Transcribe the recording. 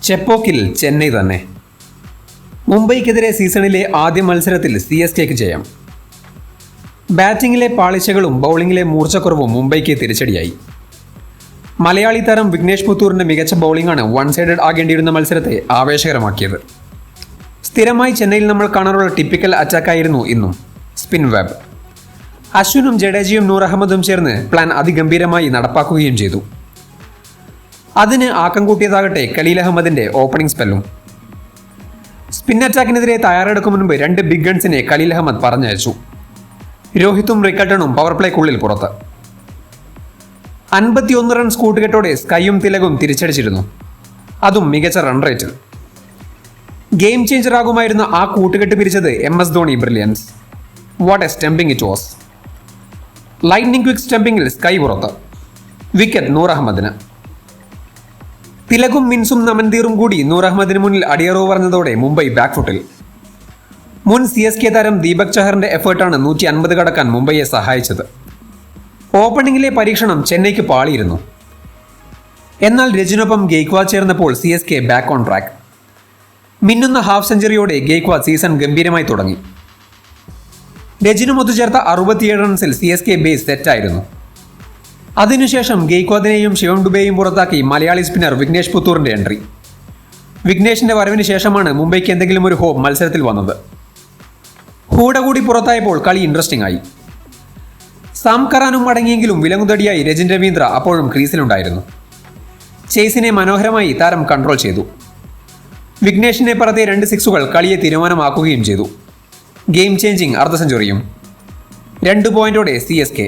ചെപ്പോക്കിൽ ചെന്നൈ തന്നെ. മുംബൈക്കെതിരെ സീസണിലെ ആദ്യ മത്സരത്തിൽ CSKക്ക് ജയം. ബാറ്റിംഗിലെ പാളിച്ചകളും ബൗളിംഗിലെ മൂർച്ചക്കുറവും മുംബൈക്ക് തിരിച്ചടിയായി. മലയാളി താരം വിഘ്നേഷ് പുത്തൂറിന്റെ മികച്ച ബൗളിംഗാണ് വൺ സൈഡഡ് ആകേണ്ടിയിരുന്ന മത്സരത്തെ ആവേശകരമാക്കിയത്. സ്ഥിരമായി ചെന്നൈയിൽ നമ്മൾ കാണാറുള്ള ടിപ്പിക്കൽ അറ്റാക്കായിരുന്നു ഇന്നും. Spin web. അശ്വിനും ജഡേജയും നൂർ അഹമ്മദും ചേർന്ന് പ്ലാൻ അതിഗംഭീരമായി നടപ്പാക്കുകയും ചെയ്തു. അതിന് ആക്കം കൂട്ടിയതാകട്ടെ ഖലീൽ അഹമ്മദിന്റെ ഓപ്പണിംഗ് സ്പെല്ലും. സ്പിൻ അറ്റാക്കിനെതിരെ തയ്യാറെടുക്കും മുൻപ് 2 ബിഗ് ഗൺസിനെ ഖലീൽ അഹമ്മദ് പറഞ്ഞയച്ചു. രോഹിത്തും റിക്കർട്ടണും പവർ പ്ലേക്കുള്ളിൽ പുറത്ത്. 51 റൺസ് കൂട്ടുകെട്ടോടെ സ്കൈയും തിലകും തിരിച്ചടിച്ചിരുന്നു, അതും മികച്ച റൺ റേറ്റിൽ. ഗെയിം ചേഞ്ചർ ആകുമായിരുന്ന ആ കൂട്ടുകെട്ട് പിരിച്ചത് MS Dhoni brilliance. What a stumping it was. Lightning quick സ്റ്റംപിംഗിൽ സ്കൈ പുറത്ത്. വിക്കറ്റ് നൂർ അഹമ്മദിന്. തിലകും മിൻസും നമൻതീറും കൂടി നൂർ അഹമ്മദിന് മുന്നിൽ അടിയറവ് പറഞ്ഞതോടെ മുംബൈ ബാക്ക്ഫുട്ടിൽ. മുൻ CSK താരം ദീപക് ചഹറിന്റെ എഫേർട്ടാണ് 150 കടക്കാൻ മുംബൈയെ സഹായിച്ചത്. ഓപ്പണിംഗിലെ പരീക്ഷണം ചെന്നൈക്ക് പാളിയിരുന്നു. എന്നാൽ രജിനൊപ്പം ഗെയ്ക്വാദ് ചേർന്നപ്പോൾ CSK ബാക്ക് ഓൺ ട്രാക്ക്. മിന്നുന്ന ഹാഫ് സെഞ്ചുറിയോടെ ഗെയ്ക്വാദ് സീസൺ ഗംഭീരമായി തുടങ്ങി. രജിനും ഒത്തുചേർത്ത 67 റൺസിൽ CSK ബേസ് സെറ്റായിരുന്നു. അതിനുശേഷം ഗെയ്ക്വാദിനെയും ശിവം ഡുബെയും പുറത്താക്കി മലയാളി സ്പിന്നർ വിഘ്നേഷ് പുത്തൂറിന്റെ എൻട്രി. വിഘ്നേഷിന്റെ വരവിന് ശേഷമാണ് മുംബൈക്ക് എന്തെങ്കിലും ഒരു ഹോപ്പ് മത്സരത്തിൽ വന്നത്. ഹൂഡ കൂടി പുറത്തായപ്പോൾ കളി ഇൻട്രസ്റ്റിംഗ് ആയി. സാം കറാനും മടങ്ങിയെങ്കിലും വിലങ്ങുതടിയായി രജിൻ രവീന്ദ്ര അപ്പോഴും ക്രീസിലുണ്ടായിരുന്നു. ചേസിനെ മനോഹരമായി താരം കൺട്രോൾ ചെയ്തു. വിഘ്നേഷിനെ പറത്തിയ 2 സിക്സുകൾ കളിയെ തീരുമാനമാക്കുകയും ചെയ്തു. ഗെയിം ചേഞ്ചിങ് അർദ്ധ സെഞ്ചുറിയും. 2 പോയിന്റോടെ CSK.